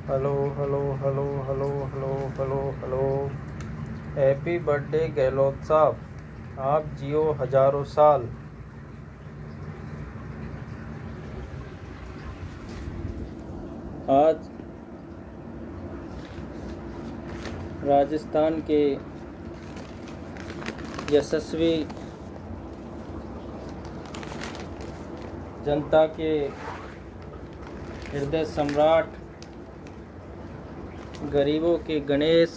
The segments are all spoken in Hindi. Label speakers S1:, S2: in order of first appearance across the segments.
S1: Hello hello hello hello hello hello hello. Happy birthday Gehlot साहब, आप जियो हजारों साल। आज राजस्थान के यशस्वी जनता के हृदय सम्राट, गरीबों के गणेश,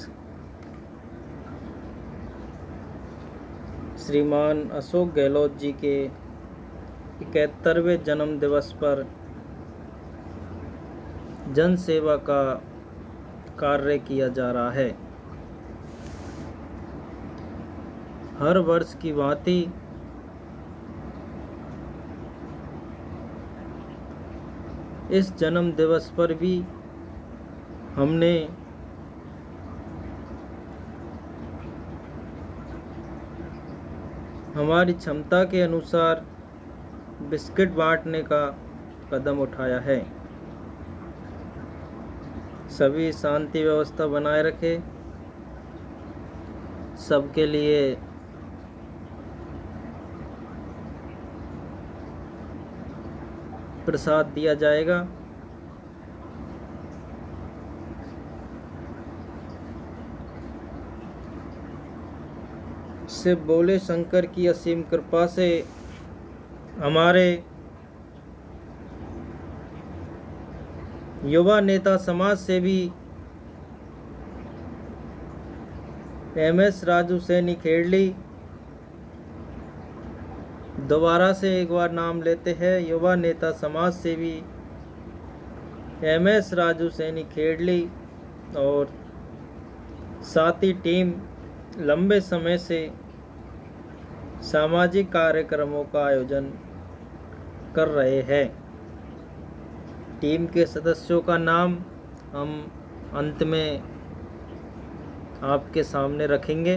S1: श्रीमान अशोक गहलोत जी के 71वें जन्म दिवस पर जन सेवा का कार्य किया जा रहा है। हर वर्ष की भांति इस जन्म दिवस पर भी हमने हमारी क्षमता के अनुसार बिस्किट बांटने का कदम उठाया है। सभी शांति व्यवस्था बनाए रखें। सबके लिए प्रसाद दिया जाएगा। शिव बोले शंकर की असीम कृपा से हमारे युवा नेता समाज सेवी MS राजू सैनी खेड़ली, दोबारा से एक बार नाम लेते हैं, युवा नेता समाज सेवी MS राजू सैनी खेड़ली और साथी टीम लंबे समय से सामाजिक कार्यक्रमों का आयोजन कर रहे हैं। टीम के सदस्यों का नाम हम अंत में आपके सामने रखेंगे।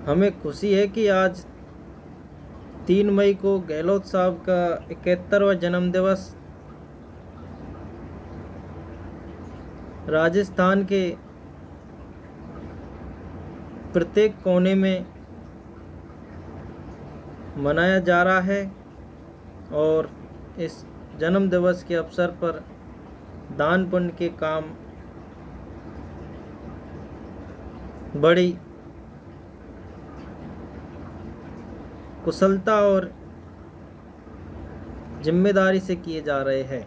S1: हमें खुशी है कि आज 3 मई को गहलोत साहब का 71वां जन्म दिवस राजस्थान के प्रत्येक कोने में मनाया जा रहा है और इस जन्म दिवस के अवसर पर दान पुण्य के काम बड़ी कुशलता और जिम्मेदारी से किए जा रहे हैं।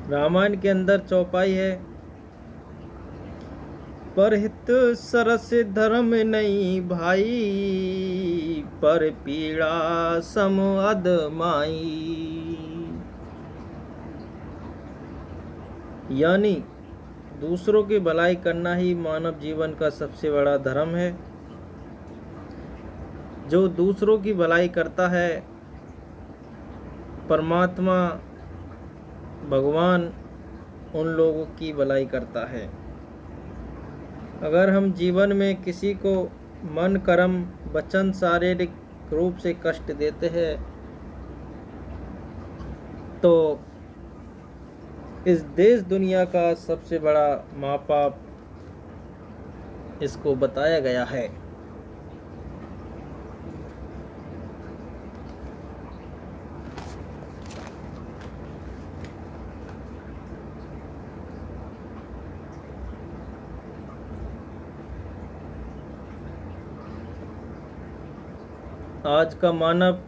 S1: रामायण के अंदर चौपाई है, परहित सरस धर्म नहीं भाई, पर पीड़ा सम अदमाई। यानी दूसरों की भलाई करना ही मानव जीवन का सबसे बड़ा धर्म है। जो दूसरों की भलाई करता है, परमात्मा भगवान उन लोगों की भलाई करता है। अगर हम जीवन में किसी को मन कर्म वचन शारीरिक रूप से कष्ट देते हैं तो इस देश दुनिया का सबसे बड़ा महापाप इसको बताया गया है। आज का मानव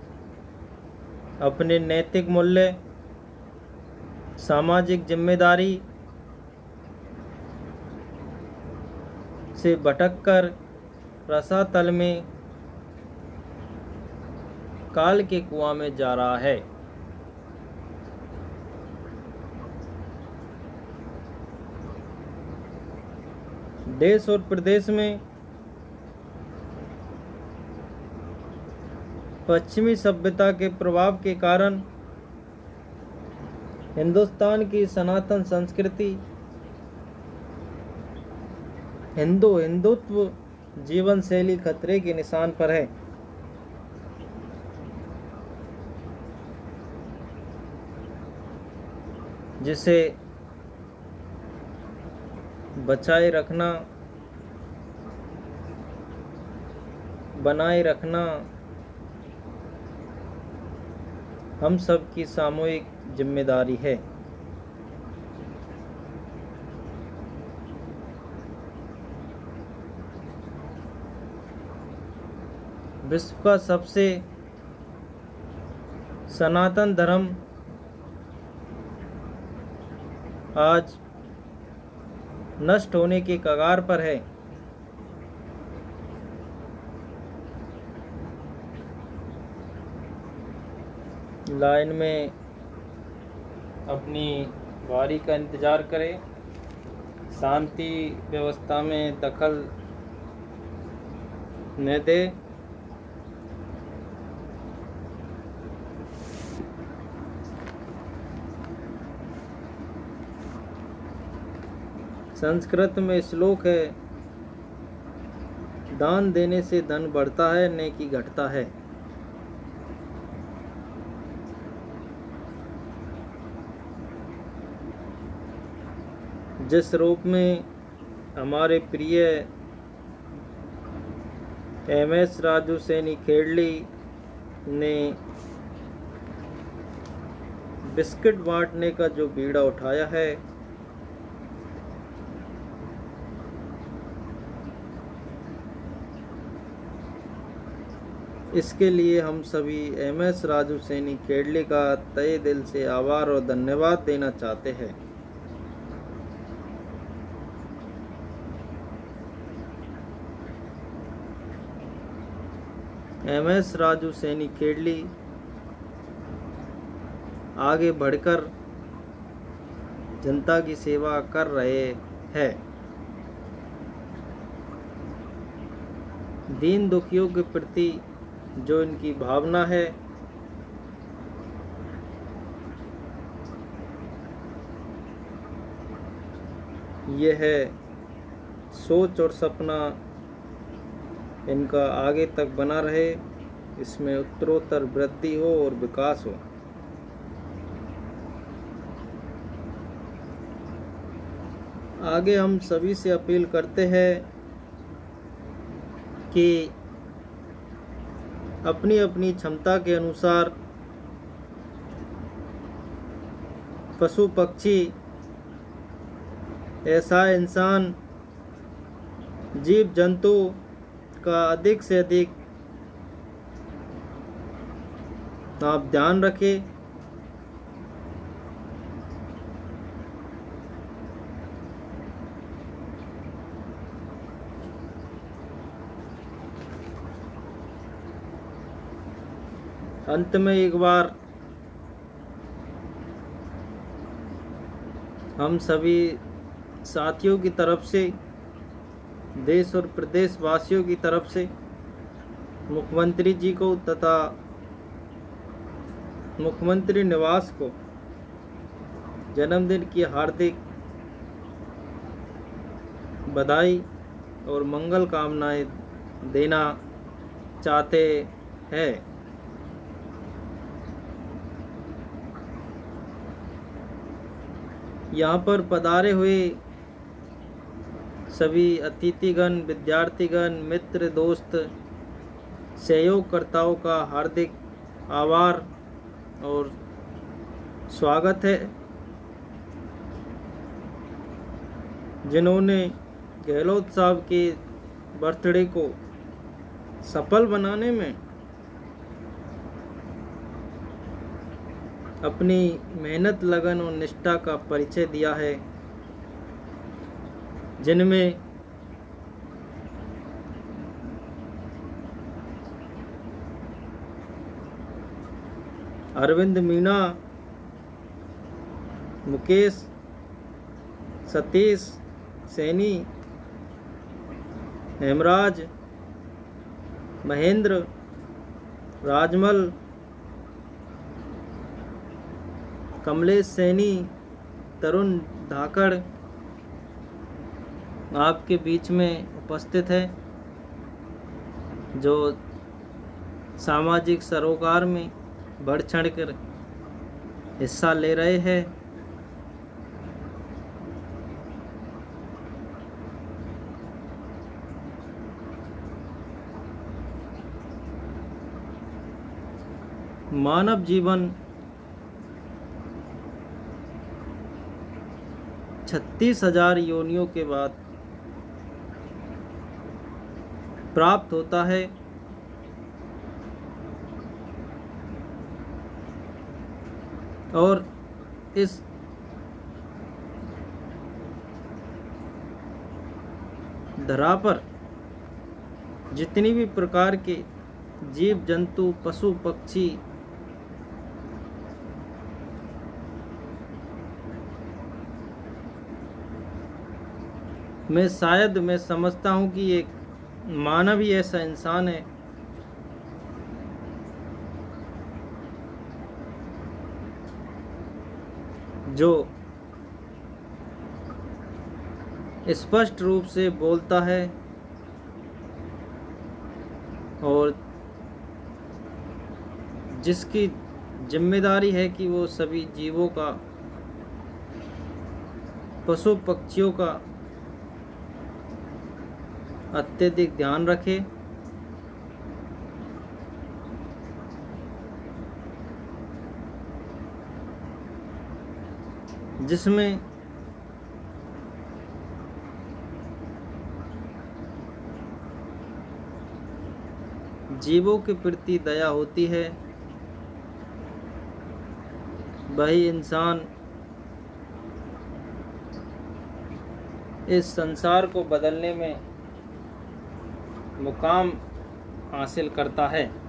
S1: अपने नैतिक मूल्य, सामाजिक जिम्मेदारी से भटककर रसातल में काल के कुआं में जा रहा है। देश और प्रदेश में पश्चिमी सभ्यता के प्रभाव के कारण हिंदुस्तान की सनातन संस्कृति हिंदुत्व जीवन शैली खतरे के निशान पर है। जिसे बचाए रखना, बनाए रखना हम सब की सामूहिक जिम्मेदारी है। विश्व का सबसे सनातन धर्म आज नष्ट होने के कगार पर है। लाइन में अपनी बारी का इंतज़ार करें, शांति व्यवस्था में दखल न दे। संस्कृत में श्लोक है, दान देने से धन बढ़ता है, नेकी घटता है। जिस रूप में हमारे प्रिय एमएस राजू सैनी खेड़ली ने बिस्किट बांटने का जो बीड़ा उठाया है, इसके लिए हम सभी एमएस राजू सैनी खेड़ली का तहे दिल से आभार और धन्यवाद देना चाहते हैं। एमएस राजू सैनी खेड़ली आगे बढ़कर जनता की सेवा कर रहे हैं। दीन दुखियों के प्रति जो इनकी भावना है, यह है सोच और सपना इनका आगे तक बना रहे, इसमें उत्तरोत्तर वृद्धि हो और विकास हो। आगे हम सभी से अपील करते हैं कि अपनी अपनी क्षमता के अनुसार पशु पक्षी, ऐसा इंसान, जीव जंतु का अधिक से अधिक आप ध्यान रखें। अंत में एक बार हम सभी साथियों की तरफ से, देश और प्रदेश वासियों की तरफ से मुख्यमंत्री जी को तथा मुख्यमंत्री निवास को जन्मदिन की हार्दिक बधाई और मंगल कामनाएं देना चाहते हैं। यहाँ पर पधारे हुए सभी अतिथिगण, विद्यार्थीगण, मित्र, दोस्त, सहयोगकर्ताओं का हार्दिक आभार और स्वागत है, जिन्होंने गहलोत साहब के बर्थडे को सफल बनाने में अपनी मेहनत, लगन और निष्ठा का परिचय दिया है, जिनमें अरविंद मीणा, मुकेश, सतीश सैनी, हेमराज, महेंद्र, राजमल, कमलेश सैनी, तरुण धाकड़ आपके बीच में उपस्थित है। जो सामाजिक सरोकार में बढ़ चढ़ कर हिस्सा ले रहे हैं। मानव जीवन 36,000 योनियों के बाद प्राप्त होता है। और इस धरा पर जितनी भी प्रकार के जीव जंतु पशु पक्षी मैं समझता हूँ कि एक मानव ही ऐसा इंसान है जो स्पष्ट रूप से बोलता है और जिसकी जिम्मेदारी है कि वो सभी जीवों का, पशु पक्षियों का अत्यधिक ध्यान रखे। जिसमें जीवों के प्रति दया होती है। वही इंसान इस संसार को बदलने में मुकाम हासिल करता है।